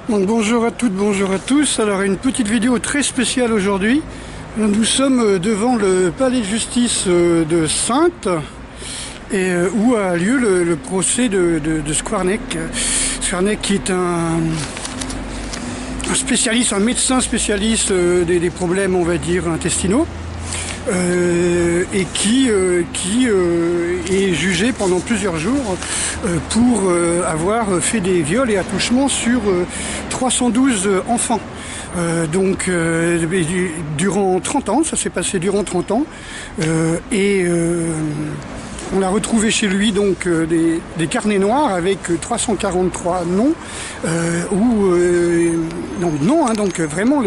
Donc bonjour à toutes, bonjour à tous. Alors une petite vidéo très spéciale aujourd'hui. Nous sommes devant le palais de justice de Saintes et où a lieu le procès de Skwarnek. Skwarnek qui est un spécialiste, un médecin spécialiste des problèmes, on va dire, intestinaux. Et qui est jugé pendant plusieurs jours pour avoir fait des viols et attouchements sur 312 enfants. Durant 30 ans, ça s'est passé durant 30 ans, on a retrouvé chez lui donc des carnets noirs avec 343 noms, donc vraiment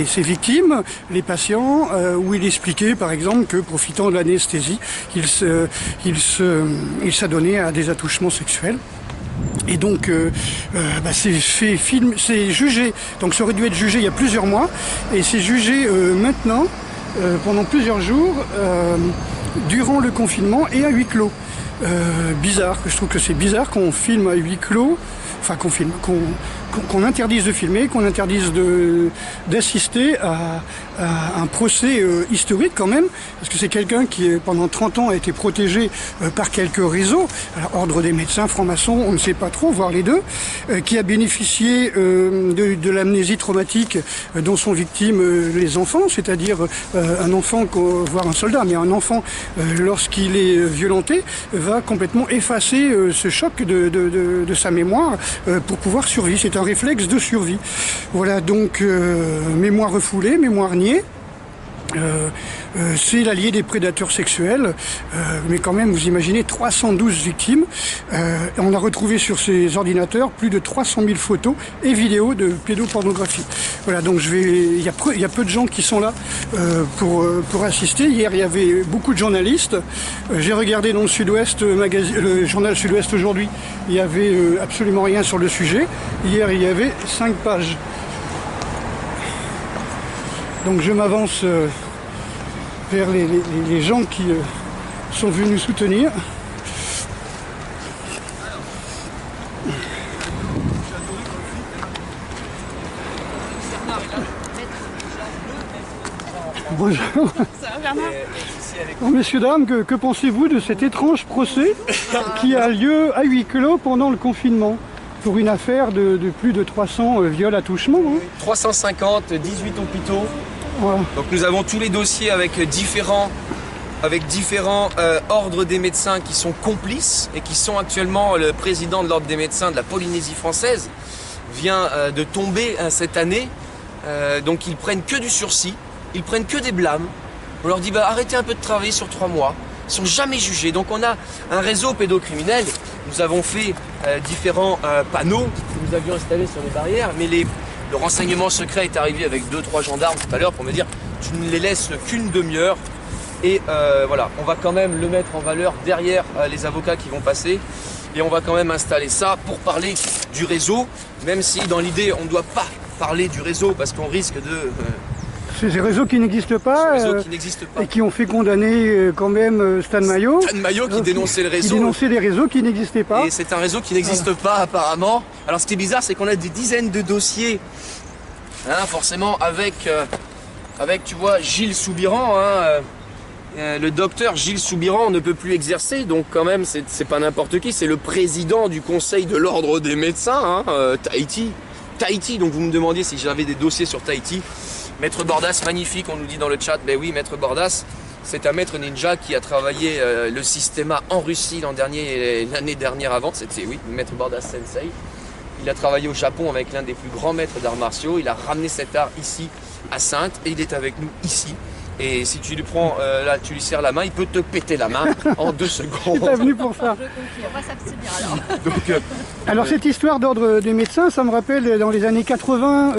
ses victimes, les patients, où il expliquait par exemple que profitant de l'anesthésie, il s'adonnait à des attouchements sexuels. Et donc c'est jugé, donc ça aurait dû être jugé il y a plusieurs mois, et c'est jugé maintenant, pendant plusieurs jours, durant le confinement et à huis clos. Bizarre, je trouve que c'est bizarre qu'on filme à huis clos, enfin qu'on interdise de filmer, qu'on interdise d'assister à un procès historique quand même, parce que c'est quelqu'un qui pendant 30 ans a été protégé par quelques réseaux, alors, ordre des médecins, francs-maçons, on ne sait pas trop, voire les deux, qui a bénéficié de l'amnésie traumatique dont sont victimes les enfants, c'est-à-dire un enfant, voire un soldat, mais un enfant lorsqu'il est violenté va complètement effacer ce choc de sa mémoire pour pouvoir survivre. C'est un réflexe de survie. Voilà, donc mémoire refoulée, mémoire niée. C'est l'allié des prédateurs sexuels, mais quand même, vous imaginez 312 victimes. On a retrouvé sur ces ordinateurs plus de 300 000 photos et vidéos de pédopornographie. Voilà, donc il y a peu de gens qui sont là pour assister. Hier, il y avait beaucoup de journalistes. J'ai regardé dans le Sud-Ouest, le journal Sud-Ouest aujourd'hui, il n'y avait absolument rien sur le sujet. Hier, il y avait 5 pages. Donc je m'avance vers les gens qui sont venus soutenir. Bonjour. Ça va, Bernard ? Bon, messieurs, dames, que pensez-vous de cet étrange procès qui a lieu à huis clos pendant le confinement pour une affaire de plus de 300 viols attouchements, hein ? 350, 18 hôpitaux. Voilà. Donc nous avons tous les dossiers avec différents ordres des médecins qui sont complices et qui sont actuellement, le président de l'ordre des médecins de la Polynésie française vient de tomber cette année. Donc ils prennent que du sursis, ils prennent que des blâmes. On leur dit arrêtez un peu de travailler sur 3 mois. Ils ne sont jamais jugés. Donc on a un réseau pédocriminel. Nous avons fait différents panneaux que nous avions installés sur les barrières, mais le renseignement secret est arrivé avec 2-3 gendarmes tout à l'heure pour me dire tu ne les laisses qu'une demi-heure. Et voilà, on va quand même le mettre en valeur derrière les avocats qui vont passer. Et on va quand même installer ça pour parler du réseau, même si dans l'idée on ne doit pas parler du réseau parce qu'on risque de... C'est des réseaux qui n'existent pas, et qui ont fait condamner quand même Stan Mayo. Stan Mayo qui dénonçait le réseau. Qui dénonçait les réseaux qui n'existaient pas. Et c'est un réseau qui n'existe pas apparemment. Alors ce qui est bizarre, c'est qu'on a des dizaines de dossiers, hein, forcément avec tu vois, Gilles Soubiran. Le docteur Gilles Soubiran ne peut plus exercer, donc quand même c'est pas n'importe qui, c'est le président du conseil de l'ordre des médecins, Tahiti, donc vous me demandiez si j'avais des dossiers sur Tahiti. Maître Bordas, magnifique, on nous dit dans le chat. Ben oui, Maître Bordas, c'est un maître ninja qui a travaillé le systéma en Russie l'année dernière avant. C'était, oui, Maître Bordas Sensei. Il a travaillé au Japon avec l'un des plus grands maîtres d'arts martiaux. Il a ramené cet art ici, à Saintes, et il est avec nous ici. Et si tu lui prends, là, tu lui serres la main, il peut te péter la main en 2 secondes. Il est venu pour ça. On va s'abstenir alors. Alors cette histoire d'ordre des médecins, ça me rappelle dans les années 80,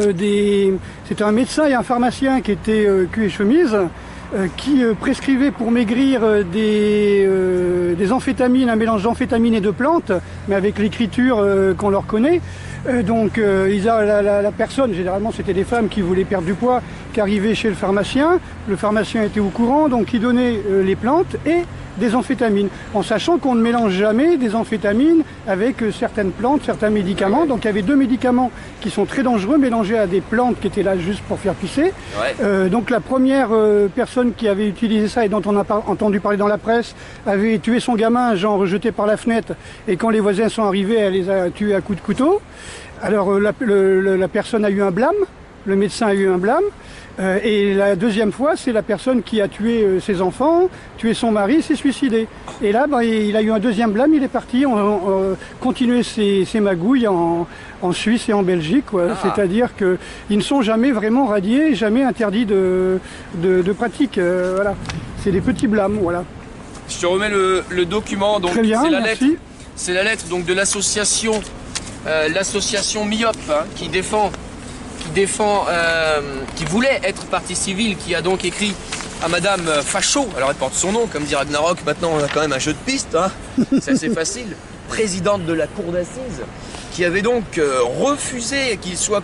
c'était un médecin et un pharmacien qui étaient cul et chemise, qui prescrivait pour maigrir des amphétamines, un mélange d'amphétamines et de plantes, mais avec l'écriture qu'on leur connaît. La personne, généralement c'était des femmes qui voulaient perdre du poids, qui arrivaient chez le pharmacien était au courant, donc il donnait les plantes et des amphétamines, en sachant qu'on ne mélange jamais des amphétamines avec certaines plantes, certains médicaments. Donc il y avait 2 médicaments qui sont très dangereux mélangés à des plantes qui étaient là juste pour faire pisser. Donc la première personne qui avait utilisé ça et dont on a entendu parler dans la presse avait tué son gamin, genre rejeté par la fenêtre, et quand les voisins sont arrivés, elle les a tués à coups de couteau. Alors la personne a eu un blâme, le médecin a eu un blâme. Et la deuxième fois, c'est la personne qui a tué ses enfants, tué son mari, s'est suicidé. Et là, il a eu un deuxième blâme, il est parti continuer ses magouilles en Suisse et en Belgique. C'est-à-dire qu'ils ne sont jamais vraiment radiés, jamais interdits de pratique. Voilà. C'est des petits blâmes. Voilà. Je te remets le document. Donc, très bien, merci. C'est la lettre donc, de l'association Myope, hein, qui voulait être partie civile, qui a donc écrit à Madame Fachot, alors elle porte son nom, comme dit Ragnarok, maintenant on a quand même un jeu de piste, hein, c'est assez facile, présidente de la cour d'assises, qui avait donc refusé qu'il soit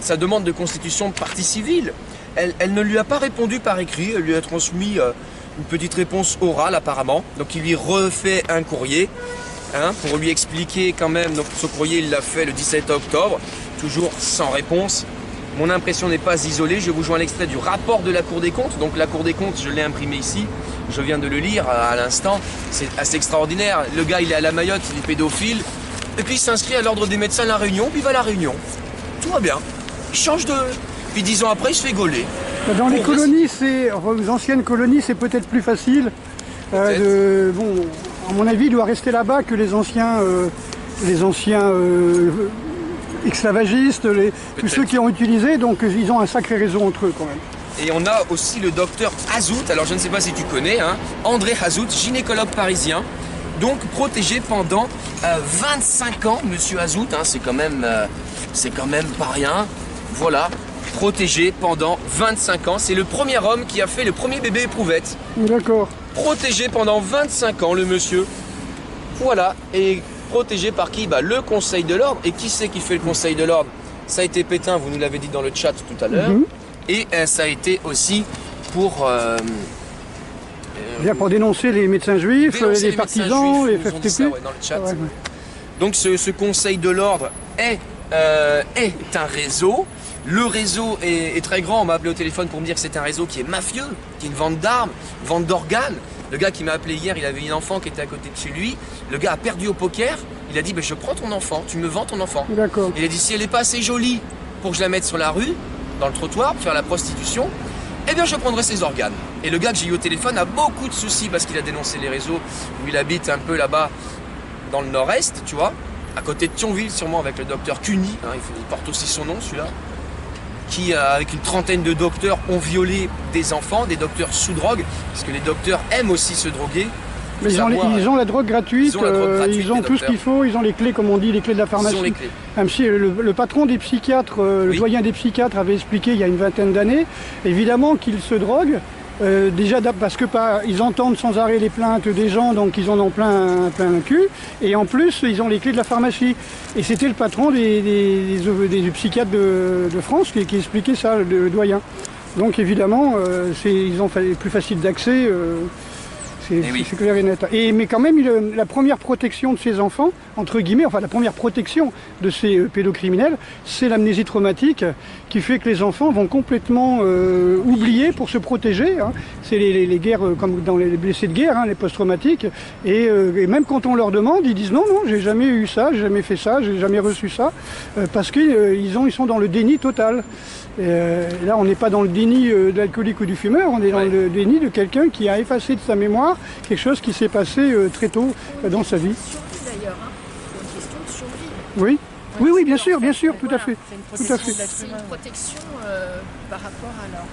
sa demande de constitution de partie civile. Elle ne lui a pas répondu par écrit, elle lui a transmis une petite réponse orale apparemment, donc il lui refait un courrier, hein, pour lui expliquer quand même. Donc ce courrier il l'a fait le 17 octobre, toujours sans réponse. Mon impression n'est pas isolée, je vous joins l'extrait du rapport de la Cour des comptes. Donc la Cour des comptes, je l'ai imprimé ici, je viens de le lire à l'instant, c'est assez extraordinaire. Le gars il est à la Mayotte, il est pédophile, et puis il s'inscrit à l'ordre des médecins de la Réunion, puis il va à la Réunion. Tout va bien, il change de... Puis 10 ans après il se fait gauler. Dans les colonies, aux anciennes colonies, c'est peut-être plus facile. Bon, à mon avis, il doit rester là-bas que les anciens esclavagistes, tous ceux qui ont utilisé, donc ils ont un sacré réseau entre eux quand même. Et on a aussi le docteur Hazout, alors je ne sais pas si tu connais, hein, André Hazout, gynécologue parisien, donc protégé pendant 25 ans, monsieur Hazout, hein, c'est quand même pas rien, voilà, protégé pendant 25 ans, c'est le premier homme qui a fait le premier bébé éprouvette. D'accord. Protégé pendant 25 ans, le monsieur, voilà, et protégé par qui? Le Conseil de l'Ordre. Et qui c'est qui fait le Conseil de l'Ordre? Ça a été Pétain, vous nous l'avez dit dans le chat tout à l'heure. Et ça a été aussi pour... pour dénoncer les médecins juifs, les partisans, les FFTP. Ça, ouais, dans le chat. Ouais. Donc ce Conseil de l'Ordre est un réseau. Le réseau est très grand. On m'a appelé au téléphone pour me dire que c'est un réseau qui est mafieux, qui est une vente d'armes, vente d'organes. Le gars qui m'a appelé hier, il avait une enfant qui était à côté de chez lui. Le gars a perdu au poker. Il a dit, je prends ton enfant, tu me vends ton enfant. D'accord. Il a dit, si elle n'est pas assez jolie pour que je la mette sur la rue, dans le trottoir, pour faire la prostitution, eh bien je prendrai ses organes. Et le gars que j'ai eu au téléphone a beaucoup de soucis parce qu'il a dénoncé les réseaux où il habite un peu là-bas dans le nord-est, tu vois, à côté de Thionville sûrement, avec le docteur Cuny, hein, il porte aussi son nom celui-là, qui, avec une trentaine de docteurs, ont violé des enfants, des docteurs sous drogue, parce que les docteurs aiment aussi se droguer. Mais ils ont la drogue gratuite, ils ont tout ce qu'il faut, ils ont les clés, comme on dit, les clés de la pharmacie. Ils ont les clés. Même si le patron des psychiatres, le doyen des psychiatres avait expliqué il y a une vingtaine d'années, évidemment qu'ils se droguent, déjà parce que ils entendent sans arrêt les plaintes des gens, donc ils en ont plein le cul, et en plus ils ont les clés de la pharmacie. Et c'était le patron des psychiatres de France qui expliquait ça, le doyen. Donc évidemment, ils ont plus facile d'accès. C'est clair et net. Mais quand même, la première protection de ces enfants, entre guillemets, enfin la première protection de ces pédocriminels, c'est l'amnésie traumatique qui fait que les enfants vont complètement oublier pour se protéger. Hein. C'est les guerres, comme dans les blessés de guerre, hein, les post-traumatiques. Et même quand on leur demande, ils disent non, j'ai jamais eu ça, j'ai jamais fait ça, j'ai jamais reçu ça, parce qu'ils sont dans le déni total. Là, on n'est pas dans le déni de l'alcoolique ou du fumeur, on est dans le déni de quelqu'un qui a effacé de sa mémoire quelque chose qui s'est passé très tôt dans sa vie. Survie d'ailleurs, hein. C'est une question de survie. Oui, bien sûr, tout à fait. C'est une protection par rapport à leur...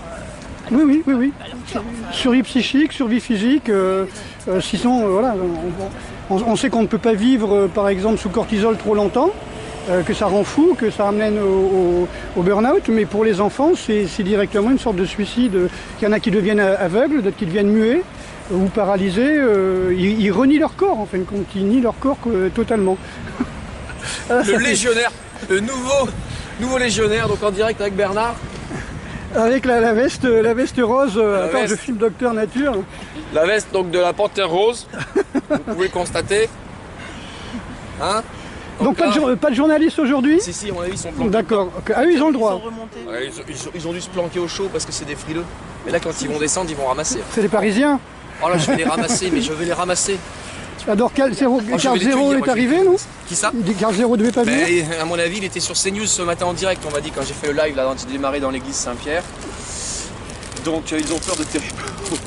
Oui. à leur corps, enfin. Survie psychique, survie physique. Sinon, voilà, on sait qu'on ne peut pas vivre, par exemple, sous cortisol trop longtemps. Que ça rend fou, que ça amène au burn-out, mais pour les enfants, c'est directement une sorte de suicide. Il y en a qui deviennent aveugles, d'autres qui deviennent muets ou paralysés. Ils renient leur corps, en fin de compte, ils nient leur corps totalement. Le légionnaire, le nouveau légionnaire, donc en direct avec Bernard. Avec la veste rose, attends, je filme Docteur Nature. La veste donc de la Panthère Rose, vous pouvez le constater. Hein? Donc là, pas de journalistes aujourd'hui? Si, à mon avis, ils sont planqués. D'accord. Ah oui, ils ont le droit. Ouais, ils ont dû se planquer au chaud parce que c'est des frileux. Mais là, quand ils vont descendre, ils vont ramasser. C'est des Parisiens. Oh là, je vais les ramasser, mais je vais les ramasser. Alors, Carl Zero est arrivé, non? Qui ça? Carl Zero devait pas venir? À mon avis, il était sur CNews ce matin en direct, on m'a dit, quand j'ai fait le live, là, quand j'ai démarré dans l'église Saint-Pierre. Donc, ils ont peur de tes réponses.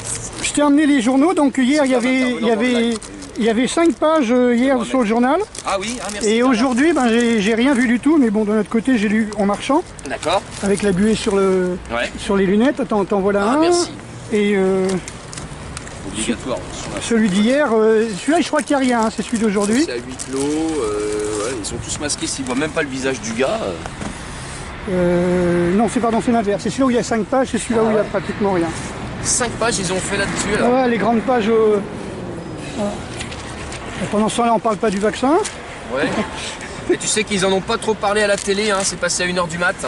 Je t'ai emmené les journaux, donc hier, il y avait 5 pages hier sur le journal. Ah oui, ah merci. Et aujourd'hui, ben, j'ai rien vu du tout, mais bon, de notre côté, j'ai lu en marchant. D'accord. Avec la buée sur les lunettes, t'en voilà un. Merci. Et obligatoire. celui d'hier, celui-là, je crois qu'il n'y a rien, hein, c'est celui d'aujourd'hui. C'est à huis clos, ouais, ils sont tous masqués, s'ils voient même pas le visage du gars. Non, c'est l'inverse. C'est celui-là où il y a 5 pages, c'est celui-là où il n'y a pratiquement rien. 5 pages, ils ont fait là-dessus. Là. Ah ouais, les grandes pages. Pendant ce temps-là, on ne parle pas du vaccin. Ouais. Et tu sais qu'ils en ont pas trop parlé à la télé, hein, c'est passé à 1h du mat'.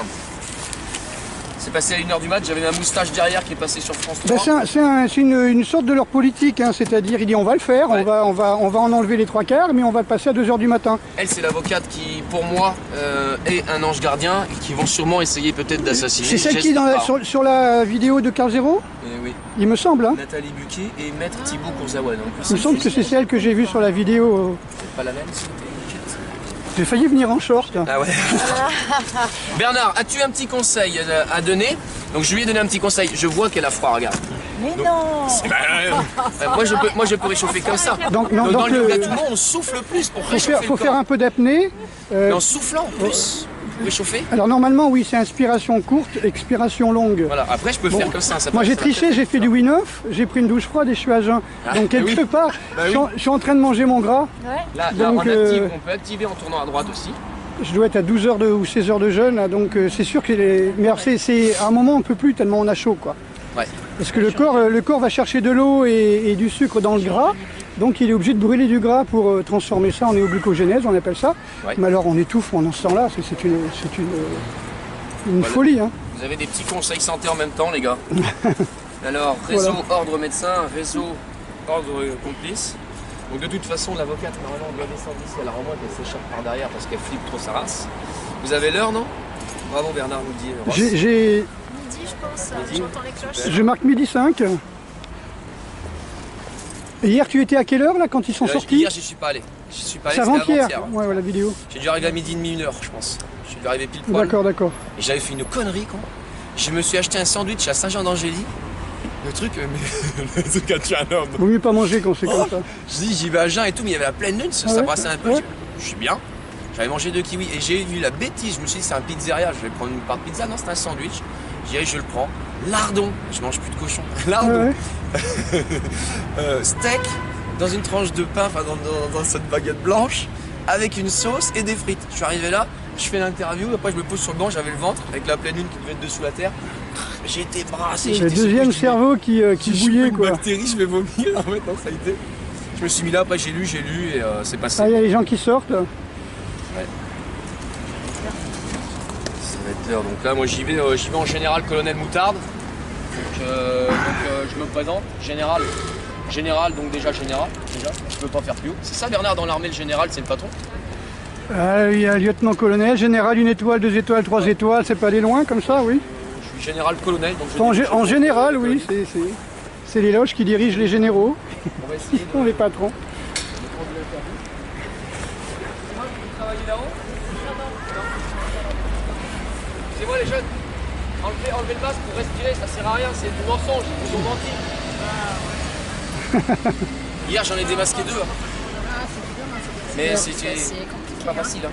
C'est passé à 1h du mat', j'avais ma moustache derrière qui est passée sur France 3. Ben c'est une sorte de leur politique, hein, c'est-à-dire il dit on va le faire, ouais. on va en enlever les 3/4, mais on va le passer à 2h du matin. Elle, c'est l'avocate qui, pour moi, est un ange gardien et qui vont sûrement essayer peut-être d'assassiner. C'est celle qui est sur la vidéo de Carl Zero? Oui. Il me semble. Hein. Nathalie Buquet et Maître Thibaut Courzaouane. Il me semble que c'est celle que j'ai vue sur la vidéo. C'est pas la même, c'était. J'ai failli venir en short. Ah ouais. Bernard, as-tu un petit conseil à donner? Donc je lui ai donné un petit conseil. Je vois qu'elle a froid, regarde. Mais donc, non. Moi je peux réchauffer comme ça. Donc dans le yoga tout le monde, on souffle plus pour réchauffer. Faut faire un peu d'apnée. Mais en soufflant en plus. Pour réchauffer. Alors normalement oui, c'est inspiration courte, expiration longue. Voilà. Après je peux faire comme ça. Moi j'ai triché, j'ai fait du Wim Hof, j'ai pris une douche froide et je suis à jeun. Donc quelque part, je suis en train de manger mon gras. Ouais. Là, on peut activer en tournant à droite aussi. Je dois être à 12 heures ou 16 heures de jeûne, là, donc c'est sûr que mais alors c'est à un moment on peut plus tellement on a chaud quoi. Ouais. Parce que le corps va chercher de l'eau et du sucre dans le gras, donc il est obligé de brûler du gras pour transformer ça en néoglucogénèse, on appelle ça. Ouais. Mais alors on étouffe en ce temps-là, c'est une folie. Hein. Vous avez des petits conseils santé en même temps les gars. Alors réseau ordre médecin, réseau ordre complice. Donc de toute façon l'avocate normalement doit descendre ici, alors au moins qu'elle s'échappe par derrière parce qu'elle flippe trop sa race. Vous avez l'heure non? Bravo Bernard nous dit. J'ai midi je pense, j'entends les cloches. Je marque 12h05. Et hier tu étais à quelle heure là quand ils sont sortis? Hier j'y suis pas allé. C'est avant-hier. Ouais, la vidéo. J'ai dû arriver à midi et demi, 1h je pense. Je suis dû arriver pile poil. D'accord. Et j'avais fait une connerie quoi. Je me suis acheté un sandwich à Saint-Jean-d'Angély. Le truc, mais le truc à tuer un homme. Vaut mieux pas manger quand c'est comme ça. Je dis j'y vais à jeun et tout, mais il y avait la pleine lune, ça brassait un peu. Je suis bien. J'avais mangé 2 kiwis et j'ai eu la bêtise. Je me suis dit c'est un pizzeria, je vais prendre une part de pizza. Non, c'est un sandwich. J'ai dit je le prends. Lardon, je mange plus de cochon. Lardon. Steak dans une tranche de pain, enfin dans cette baguette blanche, avec une sauce et des frites. Je suis arrivé là, je fais l'interview, après je me pose sur le banc, j'avais le ventre avec la pleine lune qui devait être dessous la terre. J'ai été brassé. Le deuxième cerveau qui bouillait quoi. Bactérie, je vais vomir en fait, non, ça a été. Je me suis mis là, après j'ai lu et c'est passé. Ah, il y a les gens qui sortent. Ouais. Ça va être l'heure. Donc là, moi j'y vais en général colonel moutarde. Donc je me présente. Général, donc déjà, je peux pas faire plus haut. C'est ça Bernard, dans l'armée, le général, c'est le patron? Il y a lieutenant-colonel, général, 1 étoile, 2 étoiles, 3 étoiles, c'est pas aller loin comme ça, oui. Je suis général-colonel, donc en général, oui, c'est les loges qui dirigent les généraux. Ils sont les patrons. C'est moi les jeunes, enlevez le masque pour respirer, ça sert à rien, c'est du mensonge, ils ont menti. Hier j'en ai démasqué 2. Mais c'est pas facile. Hein.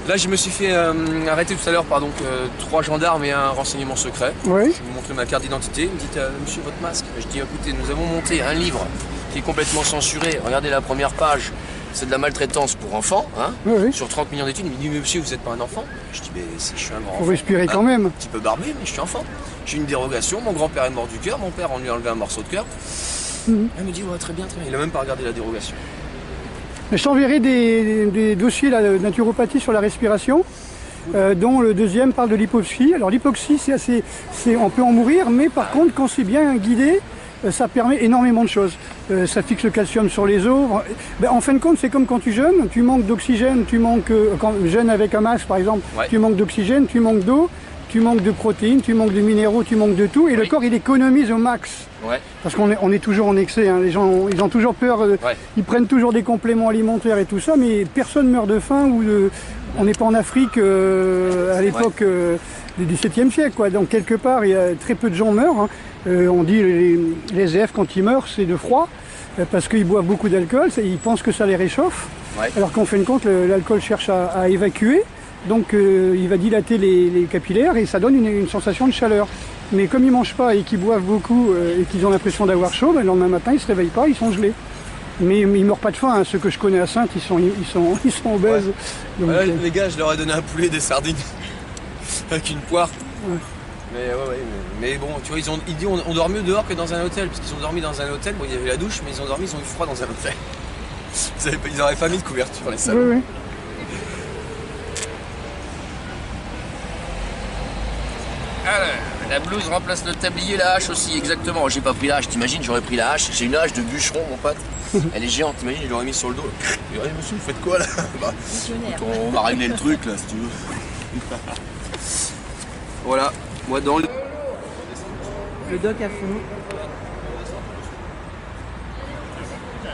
Là je me suis fait arrêter tout à l'heure par 3 gendarmes et un renseignement secret. Oui. Je me montre ma carte d'identité, ils me disent monsieur votre masque. Je dis écoutez nous avons monté un livre qui est complètement censuré, regardez la première page. C'est de la maltraitance pour enfants, hein, oui. Sur 30 millions d'études. Il me dit, mais monsieur, vous n'êtes pas un enfant? Je dis, mais si je suis un grand enfant. Faut respirer quand même. Un petit peu barbé, mais je suis enfant. J'ai une dérogation, mon grand-père est mort du cœur, mon père, on lui a enlevé un morceau de cœur. Elle me dit, ouais, très bien. Il n'a même pas regardé la dérogation. Mais je t'enverrai des dossiers de naturopathie sur la respiration, dont le deuxième parle de l'hypoxie. Alors l'hypoxie, on peut en mourir, mais par contre, quand c'est bien guidé, ça permet énormément de choses. Ça fixe le calcium sur les os. Ben, en fin de compte, c'est comme quand tu jeûnes, tu manques d'oxygène, tu manques, quand jeûne avec un masque par exemple, Ouais. tu manques d'oxygène, tu manques d'eau, tu manques de protéines, tu manques de minéraux, tu manques de tout, et le corps il économise au max. Ouais. Parce qu'on est toujours en excès, hein. Les gens ils ont toujours peur, ils prennent toujours des compléments alimentaires et tout ça, mais personne meurt de faim ou de... On n'est pas en Afrique à l'époque du XVIIe siècle, quoi. Donc quelque part, il y a très peu de gens meurent, hein. On dit les SDF quand ils meurent, c'est de froid, parce qu'ils boivent beaucoup d'alcool, ils pensent que ça les réchauffe, alors qu'en fin de compte, l'alcool cherche à évacuer, donc il va dilater les capillaires et ça donne une sensation de chaleur. Mais comme ils ne mangent pas et qu'ils boivent beaucoup et qu'ils ont l'impression d'avoir chaud, ben, le lendemain matin, ils ne se réveillent pas, ils sont gelés. Mais ils ne meurent pas de faim, hein. Ceux que je connais à Saintes, ils sont obèses. Donc, Les gars, je leur ai donné un poulet, des sardines, avec une poire. Ouais. Mais bon, tu vois, ils disent on dort mieux dehors que dans un hôtel, parce qu'ils ont dormi dans un hôtel, bon il y avait la douche, mais ils ont eu froid dans un hôtel. Ils n'auraient pas mis de couverture, les salauds. oui. Alors, la blouse remplace le tablier, la hache aussi, exactement. J'ai pas pris la hache, t'imagines, j'aurais pris la hache. J'ai une hache de bûcheron, mon pote. Elle est géante, t'imagines, je l'aurais mis sur le dos. Et ouais, monsieur, vous faites quoi là? Bah, on va régler le truc là, si tu veux. Voilà, moi dans le... Le doc à fond.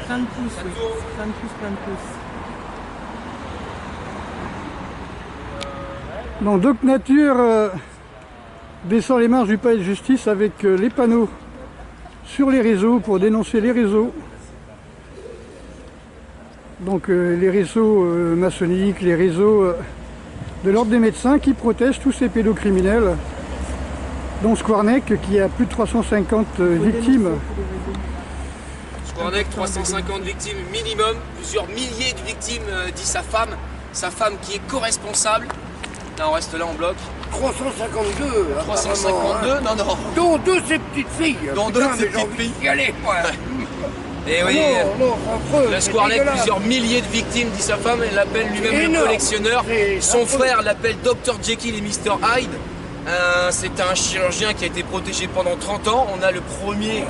Plein de pouces, oui. Plein de pouces, plein de pouces. Bon, Doc Nature descend les marches du palais de justice avec les panneaux sur les réseaux pour dénoncer les réseaux. Donc les réseaux maçonniques, les réseaux de l'ordre des médecins qui protègent tous ces pédocriminels, dont Squarneck qui a plus de 350 victimes. Squarneck, 350 victimes minimum, plusieurs milliers de victimes, dit sa femme qui est co-responsable. Là on reste là en bloc. 352 352, apparemment, non. Dont deux ces petites filles. Dont deux de ces petites filles. Y aller, moi. Et oui, Non, c'est affreux, le c'est Squarneck, dégueulasse. plusieurs milliers de victimes, dit sa femme, elle l'appelle lui-même le Énorme. collectionneur. C'est Son affreux. frère l'appelle Dr Jekyll et Mr Hyde. C'est un chirurgien qui a été protégé pendant 30 ans. On a le premier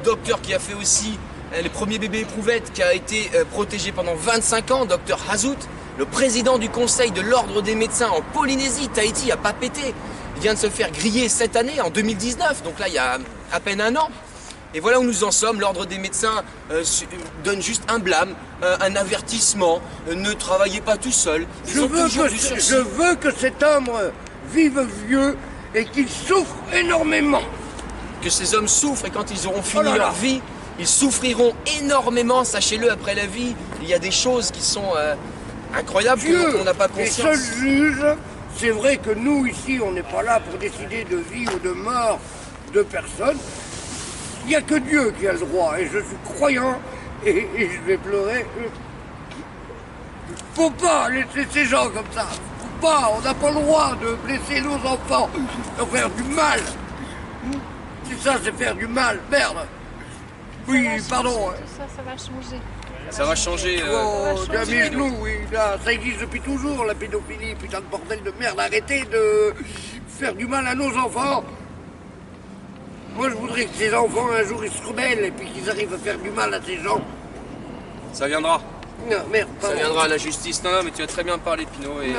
docteur qui a fait aussi le premier bébé éprouvette qui a été protégé pendant 25 ans, Dr Hazout. Le président du conseil de l'ordre des médecins en Polynésie, Tahiti, à Papeete. Il vient de se faire griller cette année, en 2019, donc là il y a à peine un an. Et voilà où nous en sommes, l'ordre des médecins donne juste un blâme, un avertissement, ne travaillez pas tout seul. Je veux que cet homme vive vieux et qu'il souffre énormément. Que ces hommes souffrent et quand ils auront fini là là. leur vie, ils souffriront énormément, sachez-le, après la vie. Il y a des choses qui sont incroyables Dieu qu'on n'a pas est conscience. seul juge. C'est vrai que nous, ici, on n'est pas là pour décider de vie ou de mort de personne. Il n'y a que Dieu qui a le droit. Et je suis croyant et je vais pleurer. Faut pas laisser ces gens comme ça. Faut pas. On n'a pas le droit de blesser nos enfants, de faire du mal. C'est ça, c'est faire du mal. Merde. Oui, pardon. Tout ça, ça va changer. Ça va changer. Oh, Ça va changer. nous, oui, là, ça existe depuis toujours, la pédophilie, putain de bordel de merde. Arrêtez de faire du mal à nos enfants. Moi, je voudrais que ces enfants, un jour, ils se rebellent et puis qu'ils arrivent à faire du mal à ces gens. Ça viendra. Non, merde, Ça pardon. viendra à la justice. Non, mais tu as très bien parlé, Pinot. Et... Non.